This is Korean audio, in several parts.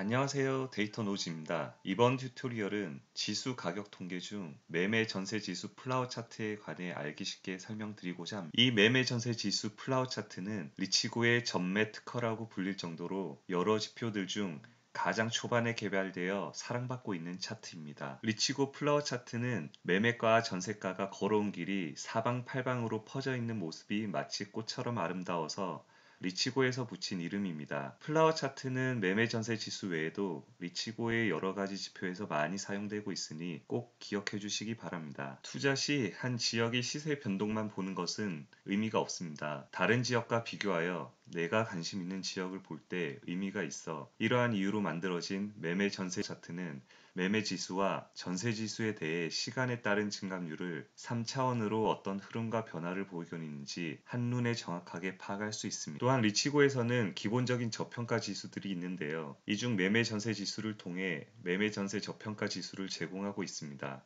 안녕하세요. 데이터 노즈입니다. 이번 튜토리얼은 지수 가격 통계 중 매매 전세 지수 플라워 차트에 관해 알기 쉽게 설명드리고자 합니다. 이 매매 전세 지수 플라워 차트는 리치고의 전매 특허라고 불릴 정도로 여러 지표들 중 가장 초반에 개발되어 사랑받고 있는 차트입니다. 리치고 플라워 차트는 매매가와 전세가가 걸어온 길이 사방팔방으로 퍼져 있는 모습이 마치 꽃처럼 아름다워서 리치고에서 붙인 이름입니다. 플라워 차트는 매매 전세 지수 외에도 리치고의 여러 가지 지표에서 많이 사용되고 있으니 꼭 기억해 주시기 바랍니다. 투자 시 한 지역의 시세 변동만 보는 것은 의미가 없습니다. 다른 지역과 비교하여 내가 관심 있는 지역을 볼 때 의미가 있어 이러한 이유로 만들어진 매매 전세 차트는 매매 지수와 전세 지수에 대해 시간에 따른 증감률을 3차원으로 어떤 흐름과 변화를 보이고 있는지 한눈에 정확하게 파악할 수 있습니다. 또한 리치고에서는 기본적인 저평가 지수들이 있는데요. 이 중 매매 전세 지수를 통해 매매 전세 저평가 지수를 제공하고 있습니다.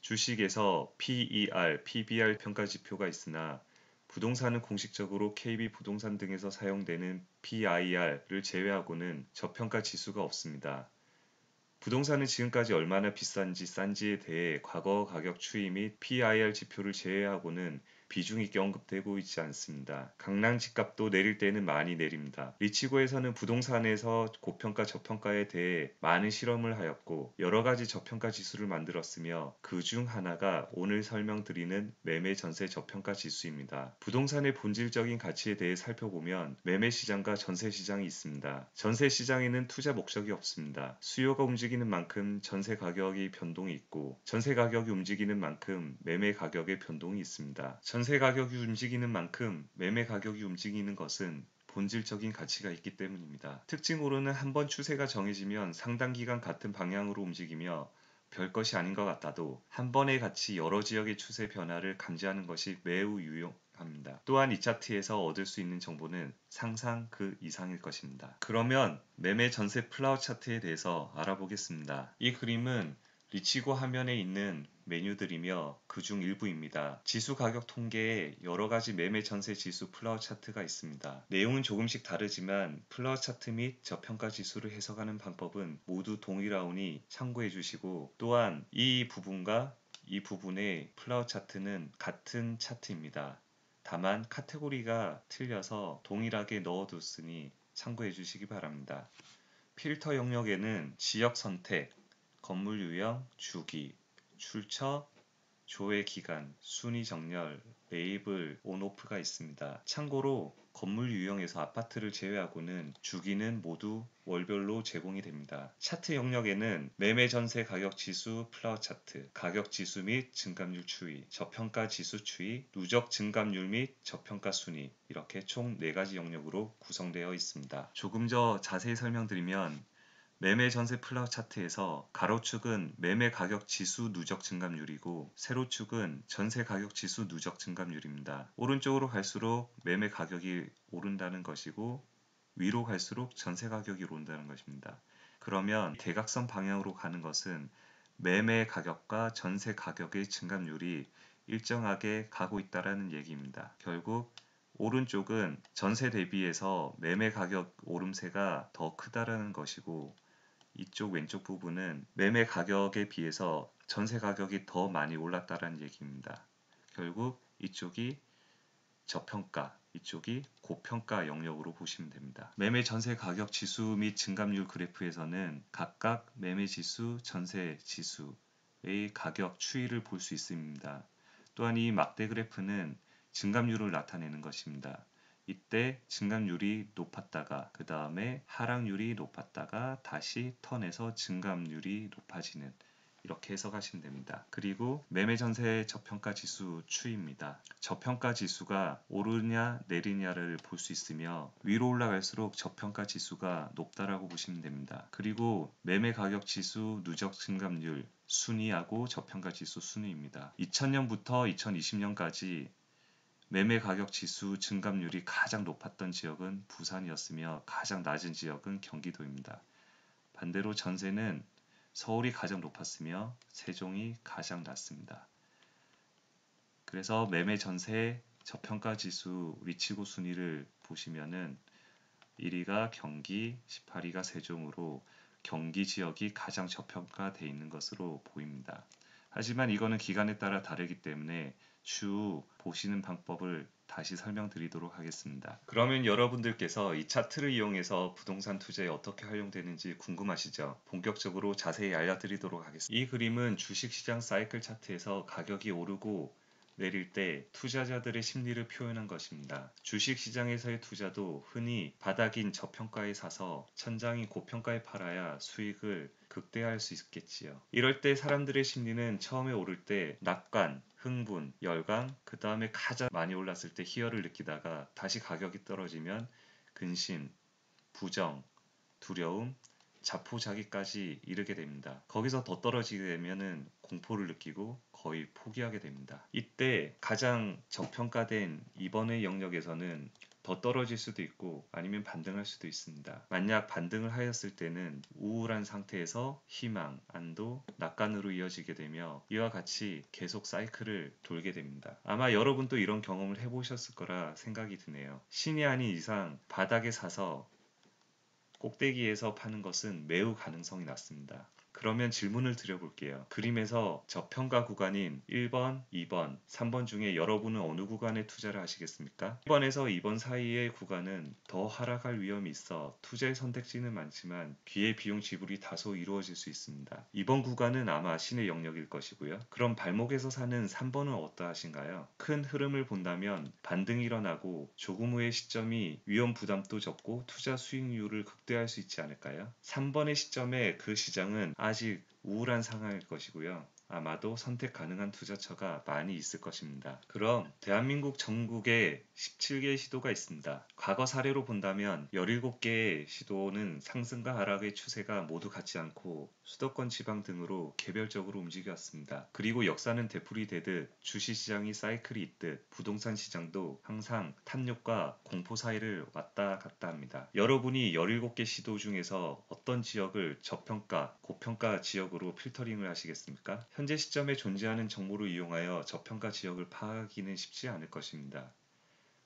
주식에서 PER, PBR 평가 지표가 있으나 부동산은 공식적으로 KB부동산 등에서 사용되는 PIR을 제외하고는 저평가 지수가 없습니다. 부동산은 지금까지 얼마나 비싼지 싼지에 대해 과거 가격 추이 및 PIR 지표를 제외하고는 비중 있게 언급되고 있지 않습니다. 강남 집값도 내릴 때는 많이 내립니다. 리치고에서는 부동산에서 고평가 저평가에 대해 많은 실험을 하였고 여러 가지 저평가 지수를 만들었으며 그 중 하나가 오늘 설명드리는 매매 전세 저평가 지수입니다. 부동산의 본질적인 가치에 대해 살펴보면 매매 시장과 전세 시장이 있습니다. 전세 시장에는 투자 목적이 없습니다. 수요가 움직이는 만큼 전세 가격이 변동이 있고 전세 가격이 움직이는 만큼 매매 가격의 변동이 있습니다. 전세 가격이 움직이는 만큼 매매 가격이 움직이는 것은 본질적인 가치가 있기 때문입니다. 특징으로는 한번 추세가 정해지면 상당 기간 같은 방향으로 움직이며 별것이 아닌 것 같아도 한 번에 같이 여러 지역의 추세 변화를 감지하는 것이 매우 유용합니다. 또한 이 차트에서 얻을 수 있는 정보는 상상 그 이상일 것입니다. 그러면 매매 전세 플라워 차트에 대해서 알아보겠습니다. 이 그림은 리치고 화면에 있는 메뉴들이며 그중 일부입니다. 지수 가격 통계에 여러 가지 매매 전세 지수 플라워 차트가 있습니다. 내용은 조금씩 다르지만 플라워 차트 및 저평가 지수를 해석하는 방법은 모두 동일하오니 참고해 주시고 또한 이 부분과 이 부분의 플라워 차트는 같은 차트입니다. 다만 카테고리가 틀려서 동일하게 넣어뒀으니 참고해 주시기 바랍니다. 필터 영역에는 지역 선택, 건물 유형, 주기, 출처, 조회 기간, 순위 정렬, 레이블, 온오프가 있습니다. 참고로 건물 유형에서 아파트를 제외하고는 주기는 모두 월별로 제공이 됩니다. 차트 영역에는 매매 전세 가격 지수 플라워 차트, 가격 지수 및 증감률 추이, 저평가 지수 추이, 누적 증감률 및 저평가 순위 이렇게 총 4가지 영역으로 구성되어 있습니다. 조금 더 자세히 설명드리면 매매 전세 플라워 차트에서 가로축은 매매 가격 지수 누적 증감률이고 세로축은 전세 가격 지수 누적 증감률입니다. 오른쪽으로 갈수록 매매 가격이 오른다는 것이고 위로 갈수록 전세 가격이 오른다는 것입니다. 그러면 대각선 방향으로 가는 것은 매매 가격과 전세 가격의 증감률이 일정하게 가고 있다는 얘기입니다. 결국 오른쪽은 전세 대비해서 매매 가격 오름세가 더 크다라는 것이고 이쪽 왼쪽 부분은 매매 가격에 비해서 전세 가격이 더 많이 올랐다는 얘기입니다. 결국 이쪽이 저평가, 이쪽이 고평가 영역으로 보시면 됩니다. 매매 전세 가격 지수 및 증감률 그래프에서는 각각 매매 지수, 전세 지수의 가격 추이를 볼 수 있습니다. 또한 이 막대 그래프는 증감률을 나타내는 것입니다. 이때 증감률이 높았다가 그 다음에 하락률이 높았다가 다시 턴에서 증감률이 높아지는 이렇게 해석하시면 됩니다. 그리고 매매 전세 저평가 지수 추이입니다. 저평가 지수가 오르냐 내리냐를 볼 수 있으며 위로 올라갈수록 저평가 지수가 높다라고 보시면 됩니다. 그리고 매매 가격 지수 누적 증감률 순위하고 저평가 지수 순위입니다. 2000년부터 2020년까지 매매 가격 지수 증감률이 가장 높았던 지역은 부산이었으며 가장 낮은 지역은 경기도입니다. 반대로 전세는 서울이 가장 높았으며 세종이 가장 낮습니다. 그래서 매매 전세 저평가 지수 리치고 순위를 보시면은 1위가 경기, 18위가 세종으로 경기 지역이 가장 저평가돼 있는 것으로 보입니다. 하지만 이거는 기간에 따라 다르기 때문에 추후 보시는 방법을 다시 설명드리도록 하겠습니다. 그러면 여러분들께서 이 차트를 이용해서 부동산 투자에 어떻게 활용되는지 궁금하시죠? 본격적으로 자세히 알려드리도록 하겠습니다. 이 그림은 주식시장 사이클 차트에서 가격이 오르고 내릴 때 투자자들의 심리를 표현한 것입니다. 주식시장에서의 투자도 흔히 바닥인 저평가에 사서 천장인 고평가에 팔아야 수익을 극대화할 수 있겠지요. 이럴 때 사람들의 심리는 처음에 오를 때 낙관, 흥분, 열광, 그 다음에 가장 많이 올랐을 때 희열을 느끼다가 다시 가격이 떨어지면 근심, 부정, 두려움, 자포자기까지 이르게 됩니다. 거기서 더 떨어지게 되면은 공포를 느끼고 거의 포기하게 됩니다. 이때 가장 저평가된 이번의 영역에서는 더 떨어질 수도 있고 아니면 반등할 수도 있습니다. 만약 반등을 하였을 때는 우울한 상태에서 희망, 안도, 낙관으로 이어지게 되며 이와 같이 계속 사이클을 돌게 됩니다. 아마 여러분도 이런 경험을 해보셨을 거라 생각이 드네요. 신이 아닌 이상 바닥에 사서 꼭대기에서 파는 것은 매우 가능성이 낮습니다. 그러면 질문을 드려볼게요. 그림에서 저평가 구간인 1번, 2번, 3번 중에 여러분은 어느 구간에 투자를 하시겠습니까? 1번에서 2번 사이의 구간은 더 하락할 위험이 있어 투자의 선택지는 많지만 기회비용 지불이 다소 이루어질 수 있습니다. 2번 구간은 아마 신의 영역일 것이고요. 그럼 발목에서 사는 3번은 어떠하신가요? 큰 흐름을 본다면 반등이 일어나고 조금 후의 시점이 위험 부담도 적고 투자 수익률을 극대화할 수 있지 않을까요? 3번의 시점에 그 시장은 아직 우울한 상황일 것이고요. 아마도 선택 가능한 투자처가 많이 있을 것입니다. 그럼 대한민국 전국에 17개의 시도가 있습니다. 과거 사례로 본다면 17개의 시도는 상승과 하락의 추세가 모두 같지 않고 수도권 지방 등으로 개별적으로 움직였습니다. 그리고 역사는 되풀이되듯 주식시장이 사이클이 있듯 부동산 시장도 항상 탐욕과 공포 사이를 왔다 갔다 합니다. 여러분이 17개 시도 중에서 어떤 지역을 저평가, 고평가 지역으로 필터링을 하시겠습니까? 현재 시점에 존재하는 정보를 이용하여 저평가 지역을 파악하기는 쉽지 않을 것입니다.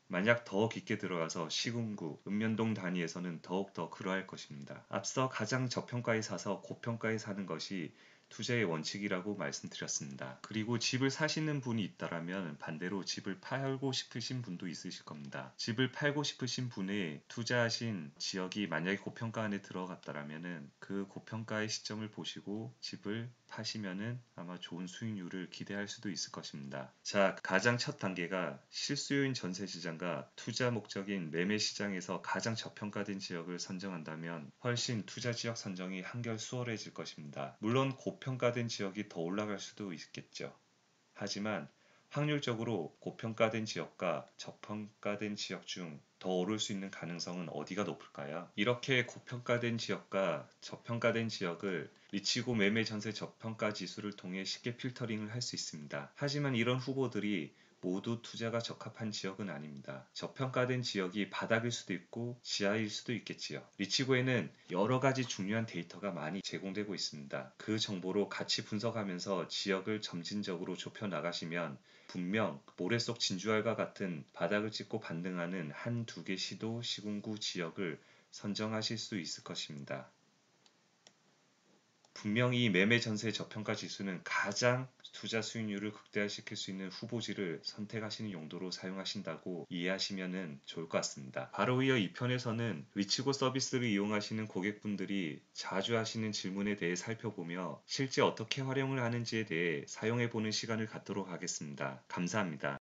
만약 더 깊게 들어가서 시군구, 읍면동 단위에서는 더욱더 그러할 것입니다. 앞서 가장 저평가에 사서 고평가에 사는 것이 투자의 원칙이라고 말씀드렸습니다. 그리고 집을 사시는 분이 있다라면 반대로 집을 팔고 싶으신 분도 있으실 겁니다. 집을 팔고 싶으신 분의 투자하신 지역이 만약에 고평가 안에 들어갔다라면은 그 고평가의 시점을 보시고 집을 파시면은 아마 좋은 수익률을 기대할 수도 있을 것입니다. 자, 가장 첫 단계가 실수요인 전세 시장과 투자 목적인 매매 시장에서 가장 저평가된 지역을 선정한다면 훨씬 투자 지역 선정이 한결 수월해질 것입니다. 물론 고평가된 지역이 더 올라갈 수도 있겠죠. 하지만 확률적으로 고평가된 지역과 저평가된 지역 중 더 오를 수 있는 가능성은 어디가 높을까요? 이렇게 고평가된 지역과 저평가된 지역을 리치고 매매 전세 저평가 지수를 통해 쉽게 필터링을 할 수 있습니다. 하지만 이런 후보들이 모두 투자가 적합한 지역은 아닙니다. 저평가된 지역이 바닥일 수도 있고 지하일 수도 있겠지요. 리치고에는 여러 가지 중요한 데이터가 많이 제공되고 있습니다. 그 정보로 같이 분석하면서 지역을 점진적으로 좁혀 나가시면 분명 모래 속 진주알과 같은 바닥을 찍고 반등하는 한두 개 시도 시군구 지역을 선정하실 수 있을 것입니다. 분명히 매매 전세 저평가 지수는 가장 투자 수익률을 극대화시킬 수 있는 후보지를 선택하시는 용도로 사용하신다고 이해하시면 좋을 것 같습니다. 바로 이어 이 편에서는 리치고 서비스를 이용하시는 고객분들이 자주 하시는 질문에 대해 살펴보며 실제 어떻게 활용을 하는지에 대해 사용해보는 시간을 갖도록 하겠습니다. 감사합니다.